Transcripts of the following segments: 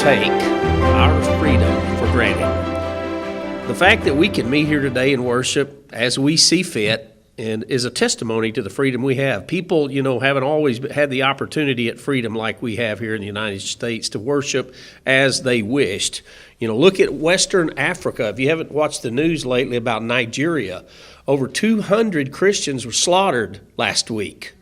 take our freedom for granted. The fact that we can meet here today and worship as we see fit and is a testimony to the freedom we have. People, haven't always had the opportunity at freedom like we have here in the United States to worship as they wished. Look at Western Africa. If you haven't watched the news lately about Nigeria, over 200 Christians were slaughtered last week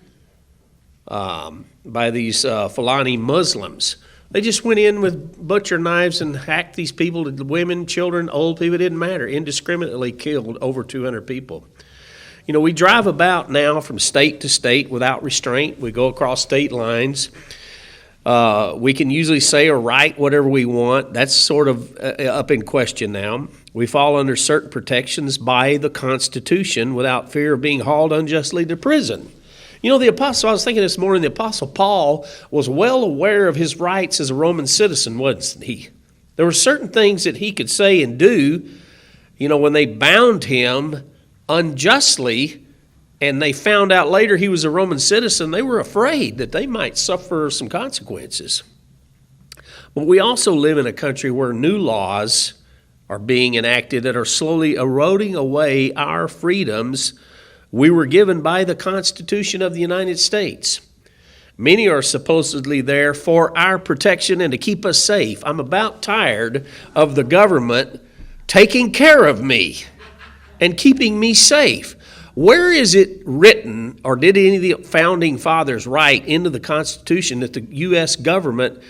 by these Fulani Muslims. They just went in with butcher knives and hacked these people, women, children, old people, it didn't matter, indiscriminately killed over 200 people. We drive about now from state to state without restraint. We go across state lines. We can usually say or write whatever we want. That's sort of up in question now. We fall under certain protections by the Constitution without fear of being hauled unjustly to prison. I was thinking this morning, the Apostle Paul was well aware of his rights as a Roman citizen, wasn't he? There were certain things that he could say and do, when they bound him unjustly, and they found out later he was a Roman citizen, they were afraid that they might suffer some consequences. But we also live in a country where new laws are being enacted that are slowly eroding away our freedoms we were given by the Constitution of the United States. Many are supposedly there for our protection and to keep us safe. I'm about tired of the government taking care of me and keeping me safe. Where is it written, or did any of the founding fathers write into the Constitution that the U.S. government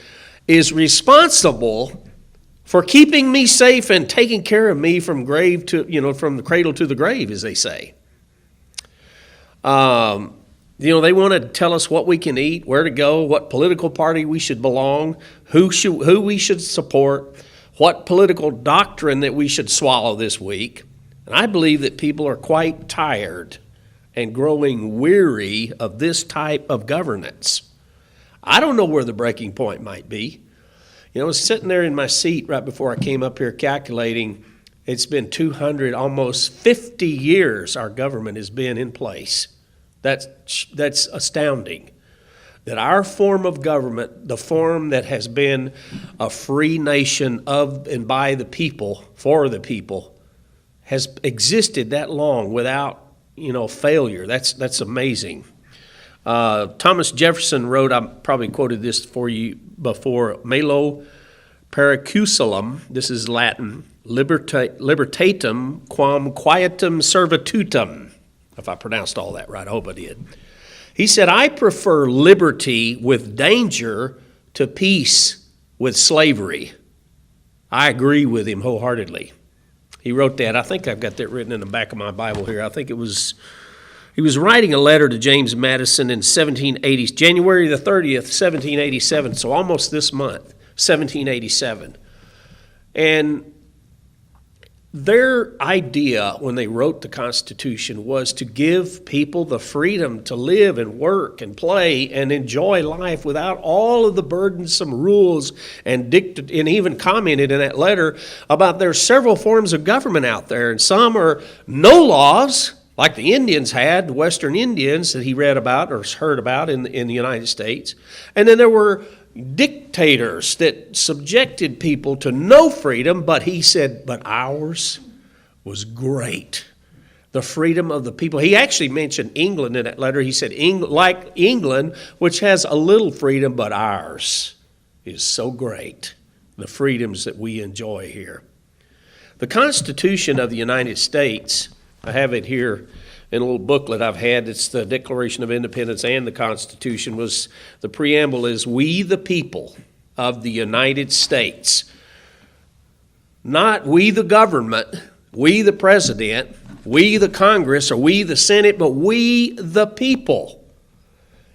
is responsible for keeping me safe and taking care of me from grave to, from the cradle to the grave, as they say? They want to tell us what we can eat, where to go, what political party we should belong, who we should support, what political doctrine that we should swallow this week. And I believe that people are quite tired and growing weary of this type of governance. I don't know where the breaking point might be. I was sitting there in my seat right before I came up here calculating. It's been 200, almost 50 years our government has been in place. That's astounding. That our form of government, the form that has been a free nation of and by the people, for the people, has existed that long without, failure. That's amazing. Thomas Jefferson wrote, I probably quoted this for you before, Malo Pericusulum, this is Latin, libertatum quam quietum servitutum, if I pronounced all that right, I hope I did. He said, I prefer liberty with danger to peace with slavery. I agree with him wholeheartedly. He wrote that. I think I've got that written in the back of my Bible here. I think he was writing a letter to James Madison in January the 30th, 1787, so almost this month, 1787. And their idea when they wrote the Constitution was to give people the freedom to live and work and play and enjoy life without all of the burdensome rules and even commented in that letter about there's several forms of government out there, and some are no laws, like the Indians had, the Western Indians that he read about or heard about in the United States. And then there were dictators that subjected people to no freedom, but he said, but ours was great. The freedom of the people. He actually mentioned England in that letter. He said, like England, which has a little freedom, but ours is so great, the freedoms that we enjoy here. The Constitution of the United States, I have it here in a little booklet I've had. It's the Declaration of Independence and the Constitution. The preamble is, we the people of the United States. Not we the government, we the president, we the Congress, or we the Senate, but we the people.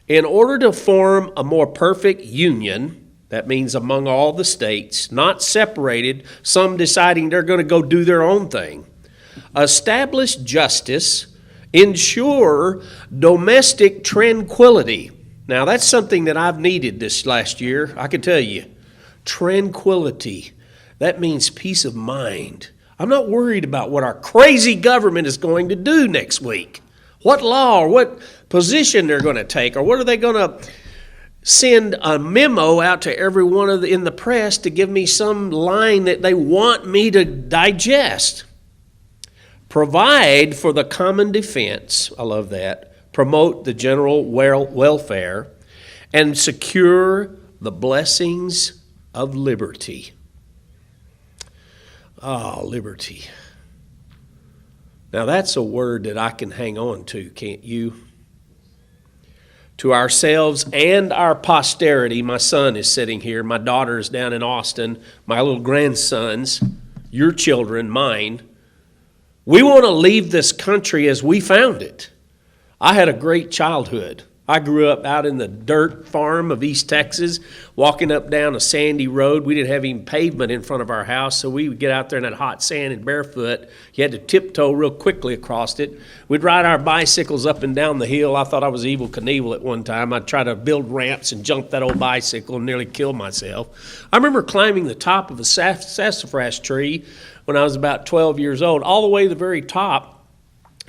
In order to form a more perfect union, that means among all the states, not separated, some deciding they're going to go do their own thing. Establish justice, ensure domestic tranquility. Now, that's something that I've needed this last year, I can tell you. Tranquility. That means peace of mind. I'm not worried about what our crazy government is going to do next week. What law or what position they're going to take, or what are they going to send a memo out to everyone in the press to give me some line that they want me to digest. Provide for the common defense, I love that, promote the general welfare, and secure the blessings of liberty. Ah, liberty. Now that's a word that I can hang on to, can't you? To ourselves and our posterity. My son is sitting here. My daughter is down in Austin. My little grandsons, your children, mine. We want to leave this country as we found it. I had a great childhood. I grew up out in the dirt farm of East Texas, walking up down a sandy road. We didn't have even pavement in front of our house, so we would get out there in that hot sand and barefoot. You had to tiptoe real quickly across it. We'd ride our bicycles up and down the hill. I thought I was Evel Knievel at one time. I'd try to build ramps and jump that old bicycle and nearly kill myself. I remember climbing the top of a sassafras tree when I was about 12 years old, all the way to the very top.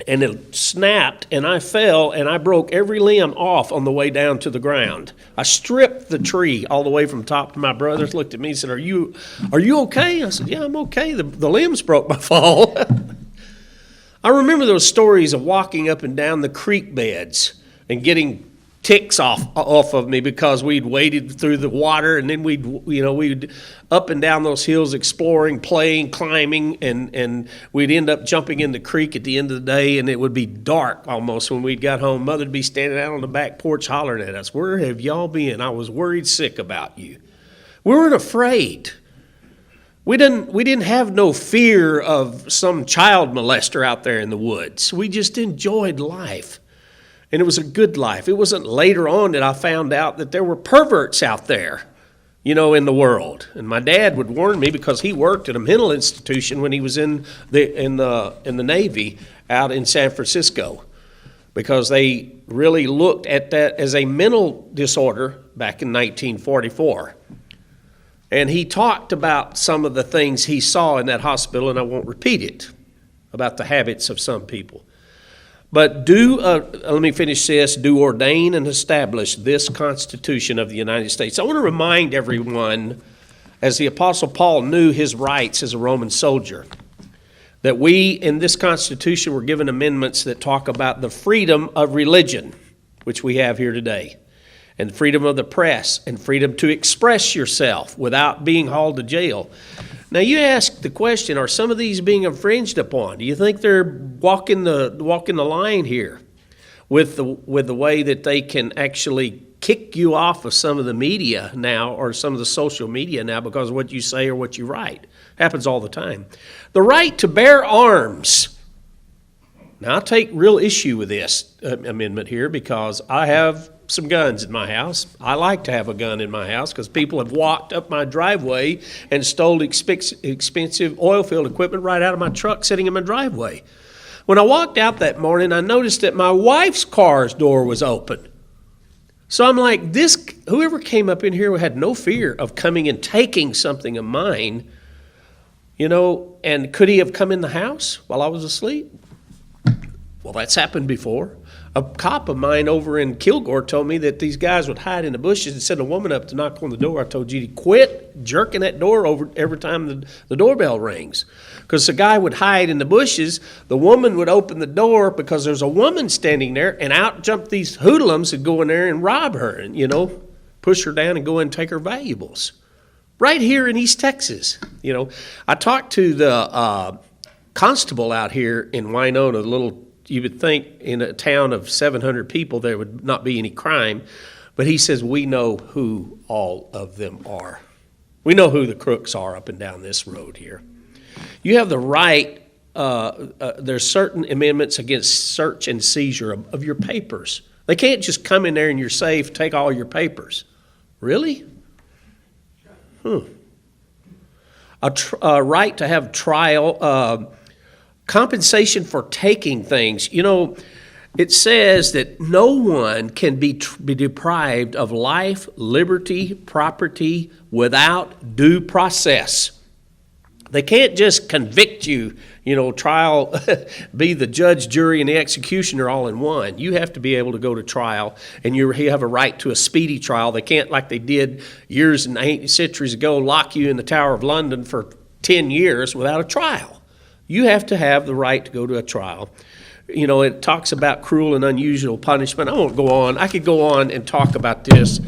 And it snapped, and I fell, and I broke every limb off on the way down to the ground. I stripped the tree all the way from top to my brothers, looked at me and said, Are you okay? I said, yeah, I'm okay. The limbs broke my fall. I remember those stories of walking up and down the creek beds and getting ticks off of me because we'd waded through the water, and then we'd up and down those hills exploring, playing, climbing, and we'd end up jumping in the creek at the end of the day, and it would be dark almost when we got home. Mother'd be standing out on the back porch hollering at us, "Where have y'all been? I was worried sick about you." We weren't afraid. We didn't have no fear of some child molester out there in the woods. We just enjoyed life. And it was a good life. It wasn't later on that I found out that there were perverts out there, in the world. And my dad would warn me because he worked at a mental institution when he was in the Navy out in San Francisco, because they really looked at that as a mental disorder back in 1944. And he talked about some of the things he saw in that hospital, and I won't repeat it, about the habits of some people. But let me finish this, do ordain and establish this Constitution of the United States. I want to remind everyone, as the Apostle Paul knew his rights as a Roman soldier, that we in this Constitution were given amendments that talk about the freedom of religion, which we have here today, and freedom of the press, and freedom to express yourself without being hauled to jail. Now you ask the question, are some of these being infringed upon? Do you think they're walking the line here with the way that they can actually kick you off of some of the media now, or some of the social media now, because of what you say or what you write? Happens all the time. The right to bear arms. Now I take real issue with this amendment here because I have some guns in my house. I like to have a gun in my house because people have walked up my driveway and stole expensive oil field equipment right out of my truck sitting in my driveway. When I walked out that morning, I noticed that my wife's car's door was open. So I'm like, whoever came up in here had no fear of coming and taking something of mine, and could he have come in the house while I was asleep? Well, that's happened before. A cop of mine over in Kilgore told me that these guys would hide in the bushes and send a woman up to knock on the door. I told Judy, quit jerking that door over every time the doorbell rings. Because the guy would hide in the bushes, the woman would open the door because there's a woman standing there, and out jump these hoodlums and go in there and rob her and, push her down and go in and take her valuables. Right here in East Texas. I talked to the constable out here in Winona, you would think in a town of 700 people there would not be any crime, but he says we know who all of them are. We know who the crooks are up and down this road here. You have the right, there's certain amendments against search and seizure of your papers. They can't just come in there in your safe, take all your papers. Really? A right to have trial, compensation for taking things. It says that no one can be deprived of life, liberty, property without due process. They can't just convict you, trial, be the judge, jury, and the executioner all in one. You have to be able to go to trial, and you have a right to a speedy trial. They can't, like they did years and centuries ago, lock you in the Tower of London for 10 years without a trial. You have to have the right to go to a trial. It talks about cruel and unusual punishment. I won't go on. I could go on and talk about this.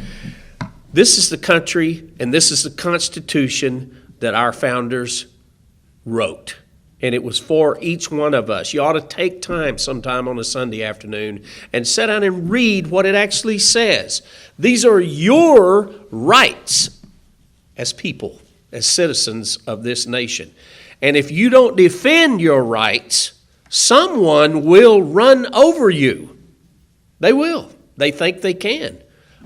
This is the country, and this is the Constitution that our founders wrote. And it was for each one of us. You ought to take time sometime on a Sunday afternoon and sit down and read what it actually says. These are your rights as people, as citizens of this nation. And if you don't defend your rights, someone will run over you. They will. They think they can.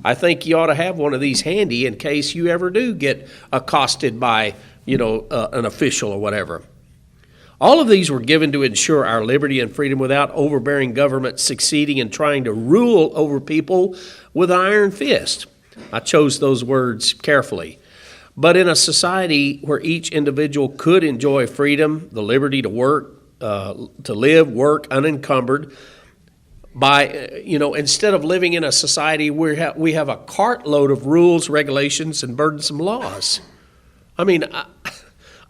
I think you ought to have one of these handy in case you ever do get accosted by an official or whatever. All of these were given to ensure our liberty and freedom without overbearing government succeeding in trying to rule over people with an iron fist. I chose those words carefully. But in a society where each individual could enjoy freedom, the liberty to work, to live, work unencumbered, instead of living in a society where we have a cartload of rules, regulations, and burdensome laws. I mean,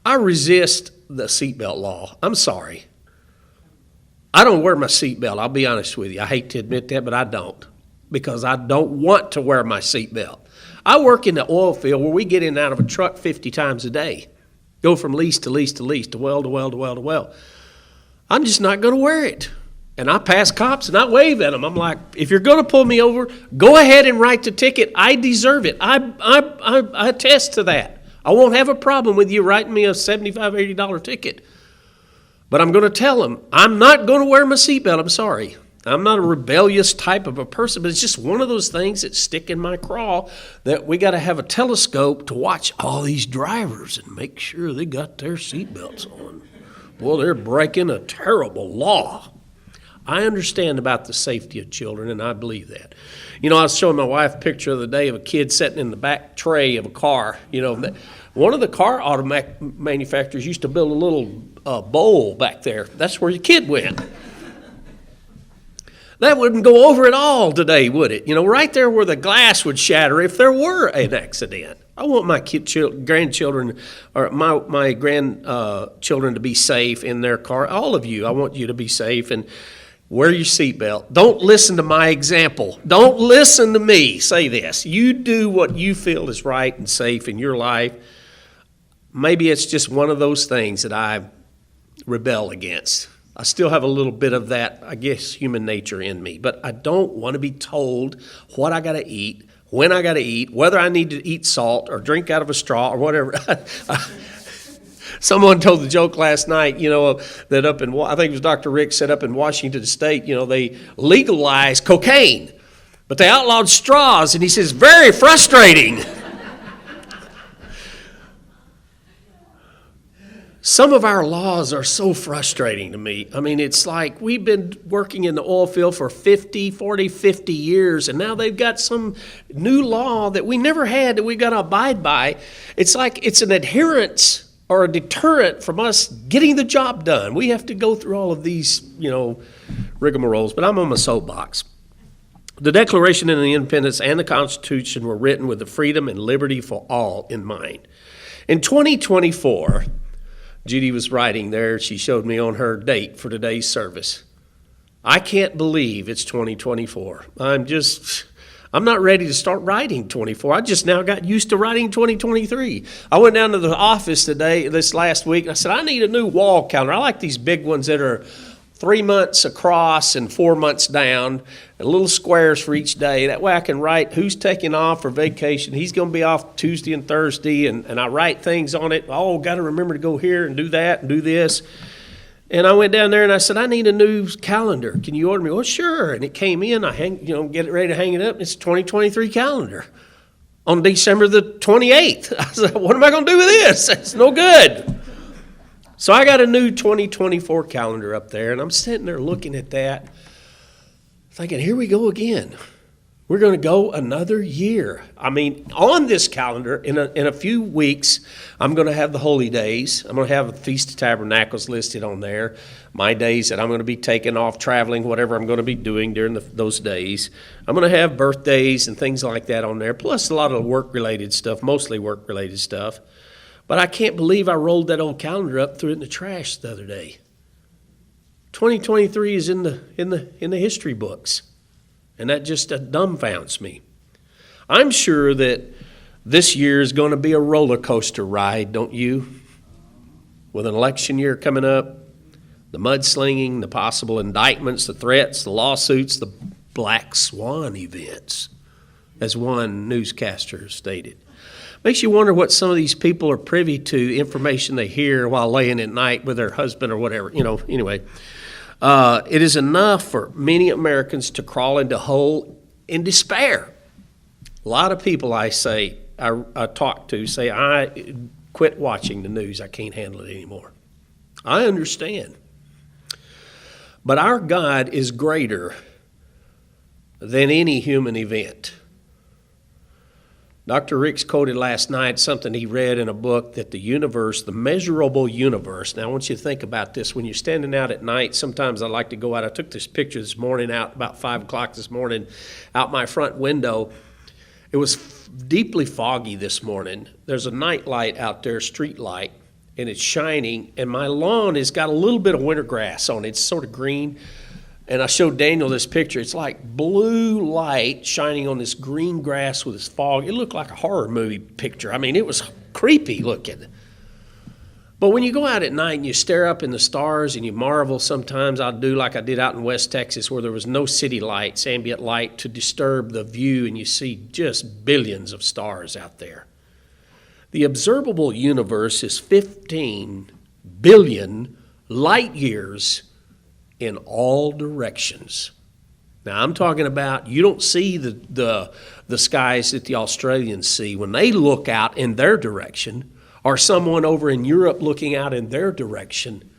I resist the seatbelt law. I'm sorry. I don't wear my seatbelt. I'll be honest with you. I hate to admit that, but I don't, because I don't want to wear my seatbelt. I work in the oil field where we get in and out of a truck 50 times a day, go from lease to lease to lease, to well to well to well to well. I'm just not going to wear it. And I pass cops and I wave at them. I'm like, if you're going to pull me over, go ahead and write the ticket. I deserve it. I attest to that. I won't have a problem with you writing me a $75, $80 ticket. But I'm going to tell them, I'm not going to wear my seatbelt. I'm sorry. I'm not a rebellious type of a person, but it's just one of those things that stick in my craw that we got to have a telescope to watch all these drivers and make sure they got their seatbelts on. Well, they're breaking a terrible law. I understand about the safety of children, and I believe that. I was showing my wife a picture the other day of a kid sitting in the back tray of a car. One of the car automatic manufacturers used to build a little bowl back there. That's where your kid went. That wouldn't go over at all today, would it? Right there where the glass would shatter if there were an accident. I want my grandchildren or my grandchildren to be safe in their car. All of you, I want you to be safe and wear your seatbelt. Don't listen to my example. Don't listen to me say this. You do what you feel is right and safe in your life. Maybe it's just one of those things that I rebel against. I still have a little bit of that, I guess, human nature in me. But I don't want to be told what I got to eat, when I got to eat, whether I need to eat salt or drink out of a straw or whatever. Someone told the joke last night, that I think it was Dr. Rick said up in Washington State, they legalized cocaine, but they outlawed straws. And he says, very frustrating. Some of our laws are so frustrating to me. I mean, it's like we've been working in the oil field for 50 years, and now they've got some new law that we never had that we've got to abide by. It's like it's an adherence or a deterrent from us getting the job done. We have to go through all of these, rigmaroles, but I'm on my soapbox. The Declaration of Independence and the Constitution were written with the freedom and liberty for all in mind. In 2024, Judy was writing there. She showed me on her date for today's service. I can't believe it's 2024. I'm not ready to start writing 24. I just now got used to writing 2023. I went down to the office this last week, and I said, I need a new wall calendar. I like these big ones that are 3 months across and 4 months down, and little squares for each day. That way I can write who's taking off for vacation. He's going to be off Tuesday and Thursday, and I write things on it. Oh, got to remember to go here and do that and do this. And I went down there and I said, I need a new calendar. Can you order me? Well, sure. And it came in. I get it ready to hang it up. It's a 2023 calendar on December the 28th. I said, what am I going to do with this? It's no good. So I got a new 2024 calendar up there, and I'm sitting there looking at that, thinking, here we go again. We're going to go another year. I mean, on this calendar, in a few weeks, I'm going to have the holy days. I'm going to have the Feast of Tabernacles listed on there. My days that I'm going to be taking off, traveling, whatever I'm going to be doing during those days. I'm going to have birthdays and things like that on there, plus a lot of work-related stuff, mostly work-related stuff. But I can't believe I rolled that old calendar up, threw it in the trash the other day. 2023 is in the history books. And that just dumbfounds me. I'm sure that this year is going to be a roller coaster ride, don't you? With an election year coming up, the mudslinging, the possible indictments, the threats, the lawsuits, the black swan events, as one newscaster stated. Makes you wonder what some of these people are privy to, information they hear while laying at night with their husband or whatever, anyway. It is enough for many Americans to crawl into a hole in despair. A lot of people I talk to say, I quit watching the news. I can't handle it anymore. I understand. But our God is greater than any human event. Dr. Ricks quoted last night something he read in a book that the universe, the measurable universe. Now, I want you to think about this. When you're standing out at night, sometimes I like to go out. I took this picture this morning out about 5 o'clock this morning out my front window. It was deeply foggy this morning. There's a night light out there, street light, and it's shining. And my lawn has got a little bit of winter grass on it. It's sort of green. And I showed Daniel this picture. It's like blue light shining on this green grass with this fog. It looked like a horror movie picture. I mean, it was creepy looking. But when you go out at night and you stare up in the stars and you marvel, sometimes I'll do like I did out in West Texas where there was no city lights, ambient light to disturb the view, and you see just billions of stars out there. The observable universe is 15 billion light years in all directions. Now, I'm talking about you don't see the skies that the Australians see when they look out in their direction, or someone over in Europe looking out in their direction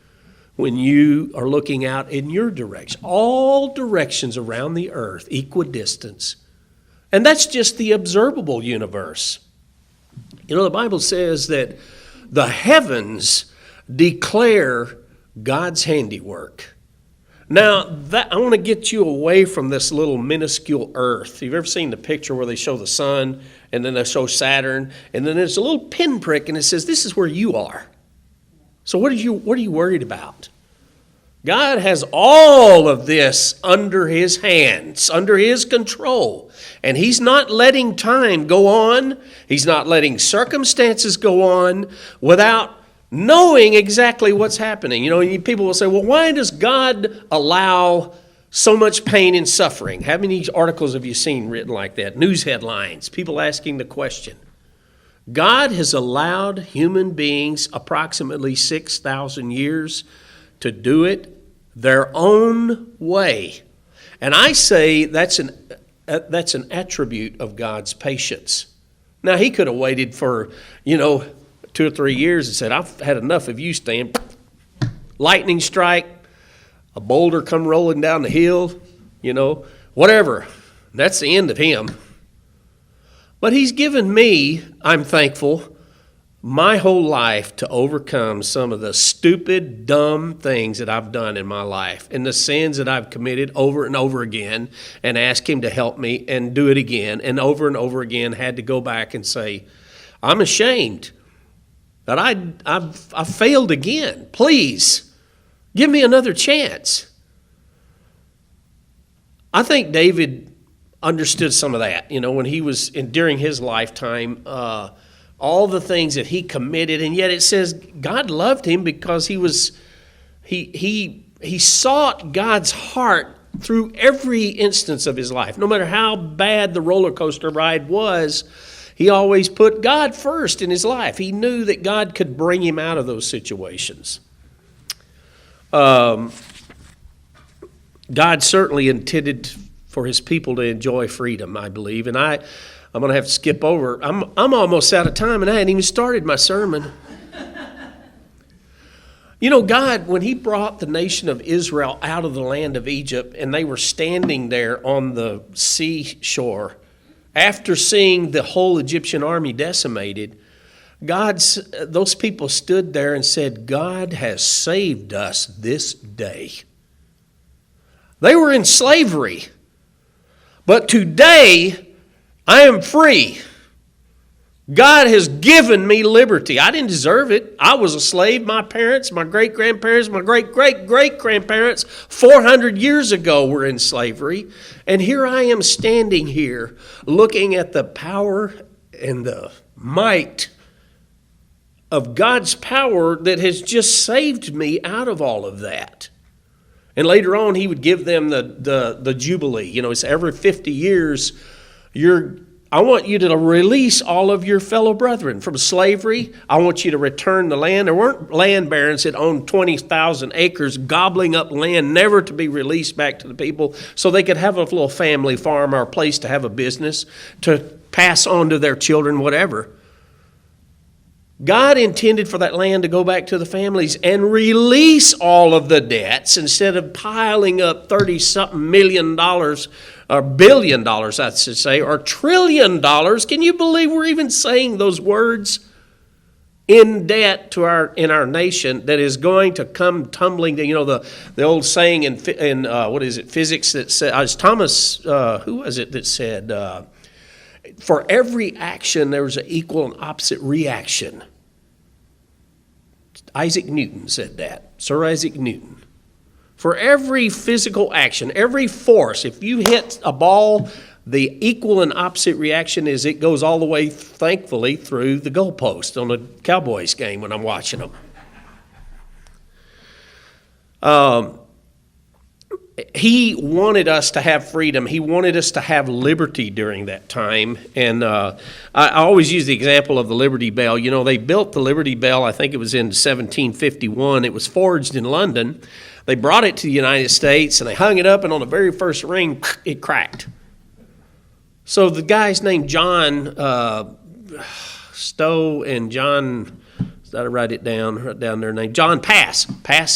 when you are looking out in your direction. All directions around the earth, equidistance. And that's just the observable universe. The Bible says that the heavens declare God's handiwork. Now, I want to get you away from this little minuscule earth. You've ever seen the picture where they show the sun and then they show Saturn, and then there's a little pinprick and it says, this is where you are. So what are you worried about? God has all of this under his hands, under his control. And he's not letting time go on. He's not letting circumstances go on without knowing exactly what's happening. People will say, well, why does God allow so much pain and suffering? How many articles have you seen written like that? News headlines, people asking the question. God has allowed human beings approximately 6,000 years to do it their own way. And I say that's an attribute of God's patience. Now, he could have waited for, 2 or 3 years and said, I've had enough of you, Stan. Lightning strike, a boulder come rolling down the hill, whatever. That's the end of him. But he's given me, I'm thankful, my whole life to overcome some of the stupid, dumb things that I've done in my life and the sins that I've committed over and over again, and ask him to help me and do it again, and over again had to go back and say, I'm ashamed that I've failed again. Please, give me another chance. I think David understood some of that, when he was during his lifetime, all the things that he committed, and yet it says God loved him because he sought God's heart through every instance of his life. No matter how bad the roller coaster ride was, he always put God first in his life. He knew that God could bring him out of those situations. God certainly intended for his people to enjoy freedom, I believe. And I'm going to have to skip over. I'm almost out of time, and I hadn't even started my sermon. You know, God, when he brought the nation of Israel out of the land of Egypt and they were standing there on the seashore, after seeing the whole Egyptian army decimated, those people stood there and said, God has saved us this day. They were in slavery, but today I am free. God has given me liberty. I didn't deserve it. I was a slave. My parents, my great-grandparents, my great-great-great-grandparents 400 years ago were in slavery. And here I am standing here looking at the power and the might of God's power that has just saved me out of all of that. And later on, he would give them the Jubilee. You know, it's every 50 years, I want you to release all of your fellow brethren from slavery. I want you to return the land. There weren't land barons that owned 20,000 acres gobbling up land never to be released back to the people so they could have a little family farm or a place to have a business to pass on to their children, whatever. God intended for that land to go back to the families and release all of the debts instead of piling up $30-something million or $1 billion, I should say, or $1 trillion. Can you believe we're even saying those words? In debt in our nation that is going to come tumbling down. You know, the old saying in physics that said, Thomas, who was it that said, for every action, there's an equal and opposite reaction. Isaac Newton said that. Sir Isaac Newton. For every physical action, every force, if you hit a ball, the equal and opposite reaction is it goes all the way, thankfully, through the goalpost on a Cowboys game when I'm watching them. He wanted us to have freedom. He wanted us to have liberty during that time. And I always use the example of the Liberty Bell. You know, they built the Liberty Bell, I think it was in 1751. It was forged in London. They brought it to the United States, and they hung it up, and on the very first ring, it cracked. So the guys named John Stowe and John... I write it down, write down their name. John Pass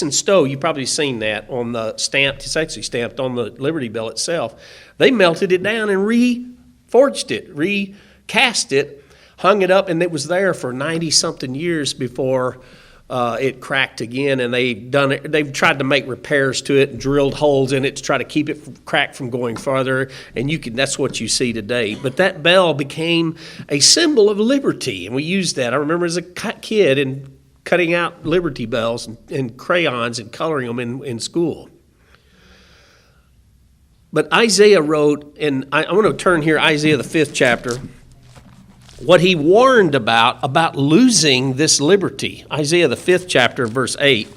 and Stowe. You've probably seen that on the stamp. It's actually stamped on the Liberty Bell itself. They melted it down and reforged it, recast it, hung it up, and it was there for 90-something years before it cracked again. And they've tried to make repairs to it and drilled holes in it to try to keep it from crack from going farther. And that's what you see today. But that bell became a symbol of liberty, and we used that. I remember as a kid and cutting out Liberty Bells and crayons and coloring them in school. But Isaiah wrote, and I want to turn here, Isaiah the 5th chapter, what he warned about losing this liberty. Isaiah the 5th chapter, verse 8.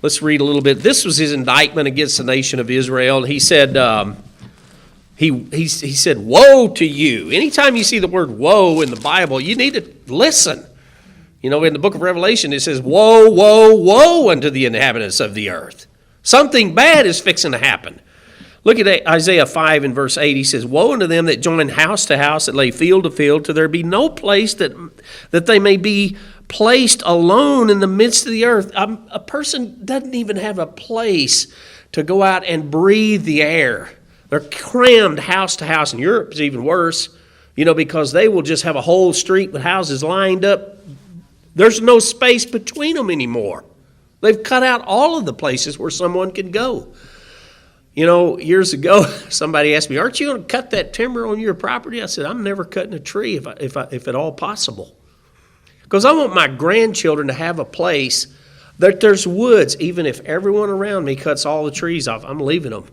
Let's read a little bit. This was his indictment against the nation of Israel. He said, he said, woe to you. Anytime you see the word woe in the Bible, you need to listen. You know, in the book of Revelation, it says, woe, woe, woe unto the inhabitants of the earth. Something bad is fixing to happen. Look at Isaiah 5 and verse 8. He says, woe unto them that join house to house, that lay field to field, till there be no place that they may be placed alone in the midst of the earth. A person doesn't even have a place to go out and breathe the air. They're crammed house to house. In Europe, it's even worse, you know, because they will just have a whole street with houses lined up. There's no space between them anymore. They've cut out all of the places where someone can go. You know, years ago, somebody asked me, aren't you going to cut that timber on your property? I said, I'm never cutting a tree if at all possible. Because I want my grandchildren to have a place that there's woods. Even if everyone around me cuts all the trees off, I'm leaving them.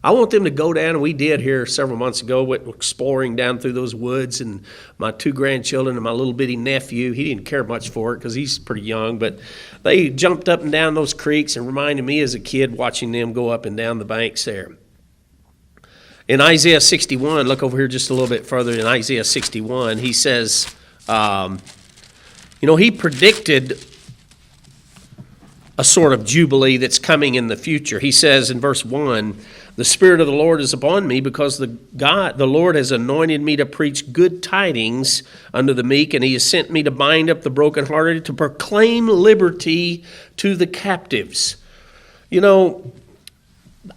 I want them to go down, and we did here several months ago, went exploring down through those woods, and my 2 grandchildren and my little bitty nephew, he didn't care much for it because he's pretty young, but they jumped up and down those creeks and reminded me as a kid watching them go up and down the banks there. In Isaiah 61, look over here just a little bit further, in Isaiah 61, he says, he predicted a sort of jubilee that's coming in the future. He says in verse 1, The Spirit of the Lord is upon me, because the Lord has anointed me to preach good tidings unto the meek, and he has sent me to bind up the brokenhearted, to proclaim liberty to the captives. You know,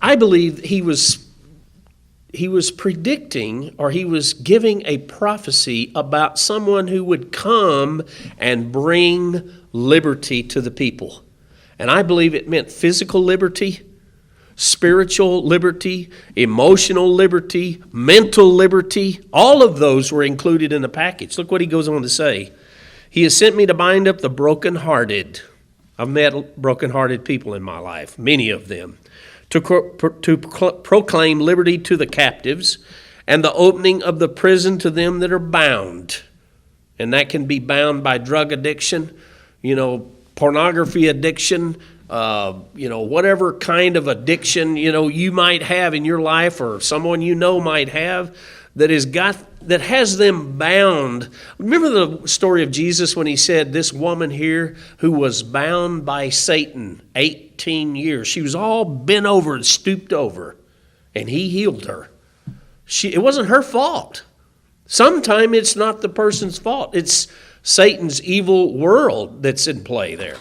I believe he was predicting, or he was giving a prophecy about someone who would come and bring liberty to the people. And I believe it meant physical liberty, spiritual liberty, emotional liberty, mental liberty. All of those were included in the package. Look what he goes on to say. He has sent me to bind up the brokenhearted. I've met brokenhearted people in my life, many of them. To proclaim liberty to the captives, and the opening of the prison to them that are bound. And that can be bound by drug addiction, pornography addiction, whatever kind of addiction, you might have in your life, or someone might have, that has them bound. Remember the story of Jesus when he said, this woman here who was bound by Satan 18 years. She was all bent over and stooped over, and he healed her. It wasn't her fault. Sometimes it's not the person's fault. It's Satan's evil world that's in play there.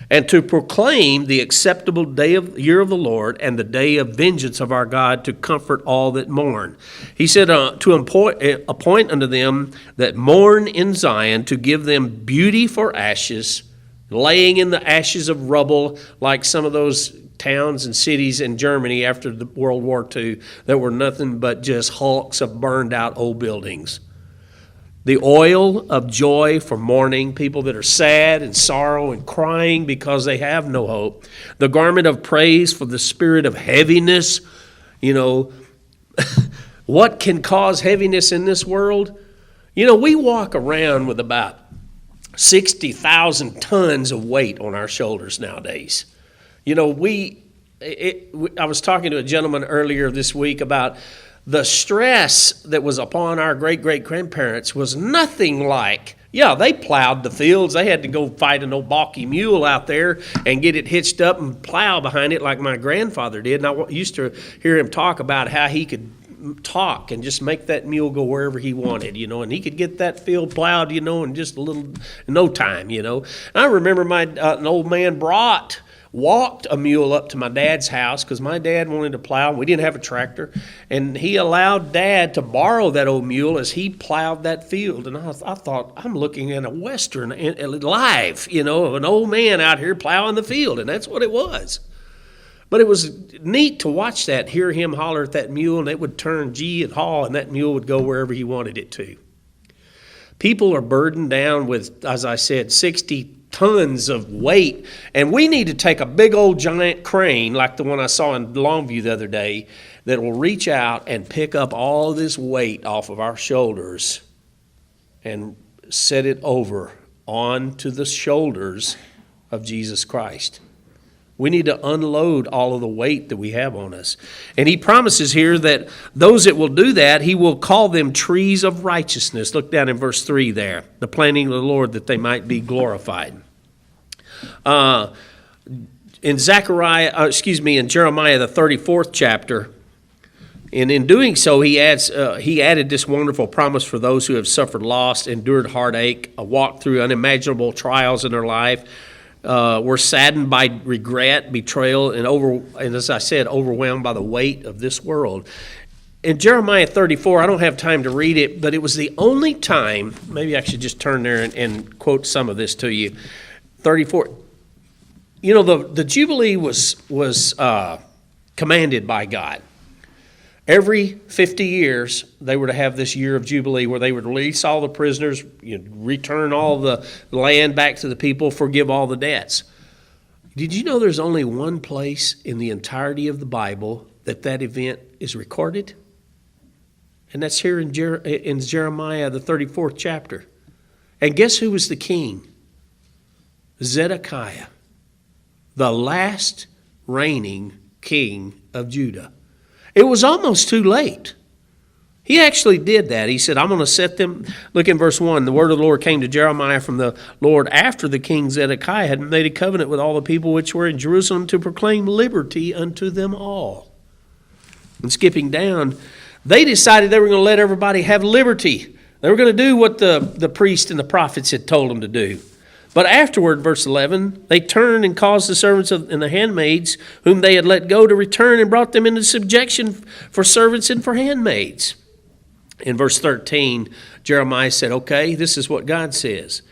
And to proclaim the acceptable year of the Lord, and the day of vengeance of our God, to comfort all that mourn. He said to appoint unto them that mourn in Zion, to give them beauty for ashes, laying in the ashes of rubble, like some of those towns and cities in Germany after the World War II that were nothing but just hulks of burned out old buildings. The oil of joy for mourning, people that are sad and sorrow and crying because they have no hope. The garment of praise for the spirit of heaviness. What can cause heaviness in this world? We walk around with about 60,000 tons of weight on our shoulders nowadays. I was talking to a gentleman earlier this week about the stress that was upon our great-great-grandparents was nothing like, they plowed the fields. They had to go fight an old balky mule out there and get it hitched up and plow behind it like my grandfather did. And I used to hear him talk about how he could talk and just make that mule go wherever he wanted, and he could get that field plowed, in just no time, And I remember an old man walked a mule up to my dad's house because my dad wanted to plow. We didn't have a tractor, and he allowed Dad to borrow that old mule as he plowed that field. And I thought, I'm looking at a Western live, of an old man out here plowing the field, and that's what it was. But it was neat to watch that, hear him holler at that mule, and it would turn G and haw, and that mule would go wherever he wanted it to. People are burdened down with, as I said, 60 tons of weight, and we need to take a big old giant crane like the one I saw in Longview the other day that will reach out and pick up all this weight off of our shoulders and set it over onto the shoulders of Jesus Christ. We need to unload all of the weight that we have on us. And he promises here that those that will do that, he will call them trees of righteousness. Look down in verse 3 there. The planting of the Lord, that they might be glorified. In Jeremiah, the 34th chapter, and in doing so, he added this wonderful promise for those who have suffered loss, endured heartache, walked through unimaginable trials in their life, were saddened by regret, betrayal, and as I said, overwhelmed by the weight of this world. In Jeremiah 34, I don't have time to read it, but it was the only time, maybe I should just turn there and quote some of this to you. 34, the Jubilee was commanded by God. Every 50 years, they were to have this year of Jubilee where they would release all the prisoners, return all the land back to the people, forgive all the debts. Did you know there's only one place in the entirety of the Bible that event is recorded? And that's here in Jeremiah, the 34th chapter. And guess who was the king? Zedekiah, the last reigning king of Judah. It was almost too late. He actually did that. He said, I'm going to set them. Look in verse 1. The word of the Lord came to Jeremiah from the Lord after the king Zedekiah had made a covenant with all the people which were in Jerusalem to proclaim liberty unto them all. And skipping down, they decided they were going to let everybody have liberty. They were going to do what the priest and the prophets had told them to do. But afterward, verse 11, they turned and caused the servants and the handmaids whom they had let go to return and brought them into subjection for servants and for handmaids. In verse 13, Jeremiah said, okay, this is what God says.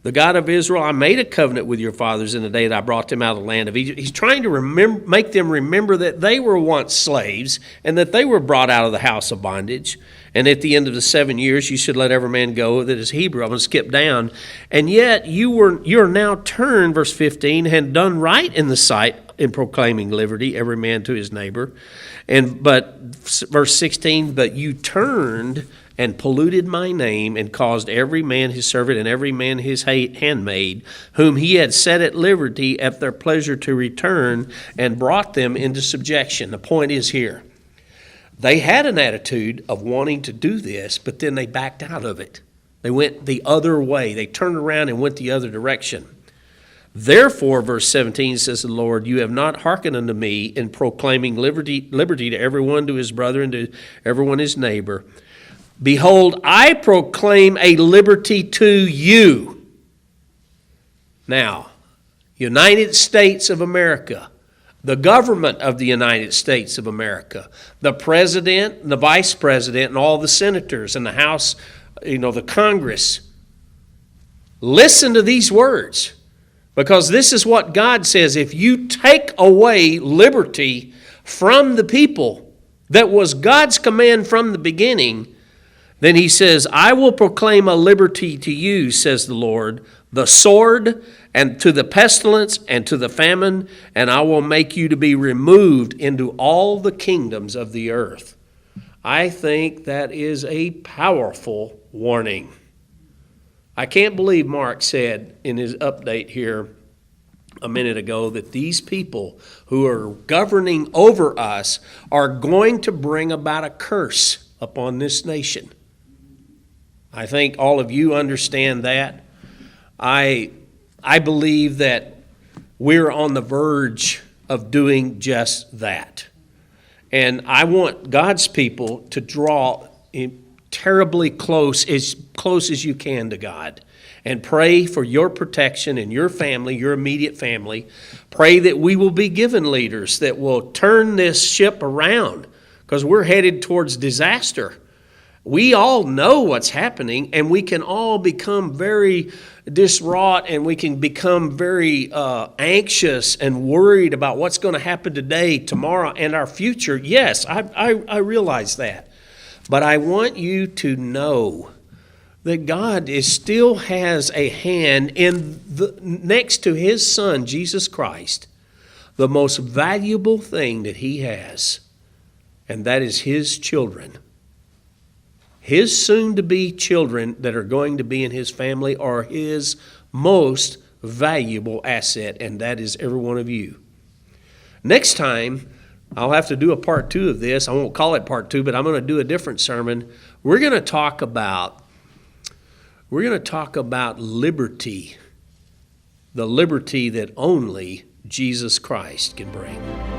The God of Israel, I made a covenant with your fathers in the day that I brought them out of the land of Egypt. He's trying to make them remember that they were once slaves and that they were brought out of the house of bondage. And at the end of the 7 years, you should let every man go that is Hebrew. I'm going to skip down. And yet you are now turned, verse 15, and done right in the sight in proclaiming liberty, every man to his neighbor. But verse 16, but you turned and polluted my name and caused every man his servant and every man his handmaid, whom he had set at liberty at their pleasure to return, and brought them into subjection. The point is here. They had an attitude of wanting to do this, but then they backed out of it. They went the other way. They turned around and went the other direction. Therefore, verse 17 says the Lord, you have not hearkened unto me in proclaiming liberty to everyone to his brother and to everyone his neighbor. Behold, I proclaim a liberty to you. Now, United States of America, the government of the United States of America, the president, the vice president, and all the senators and the House, the Congress. Listen to these words, because this is what God says. If you take away liberty from the people, that was God's command from the beginning, then he says, I will proclaim a liberty to you, says the Lord, the sword, and to the pestilence, and to the famine, and I will make you to be removed into all the kingdoms of the earth. I think that is a powerful warning. I can't believe Mark said in his update here a minute ago that these people who are governing over us are going to bring about a curse upon this nation. I think all of you understand that. I believe that we're on the verge of doing just that. And I want God's people to draw terribly close as you can to God. And pray for your protection and your family, your immediate family. Pray that we will be given leaders that will turn this ship around, because we're headed towards disaster. We all know what's happening, and we can all become very distraught, and we can become very anxious and worried about what's going to happen today, tomorrow, and our future. Yes, I realize that. But I want you to know that God still has a hand in next to his Son, Jesus Christ, the most valuable thing that he has, and that is his children. His soon-to-be children that are going to be in his family are his most valuable asset, and that is every one of you. Next time, I'll have to do a part 2 of this. I won't call it part 2, but I'm going to do a different sermon. We're going to talk about liberty, the liberty that only Jesus Christ can bring.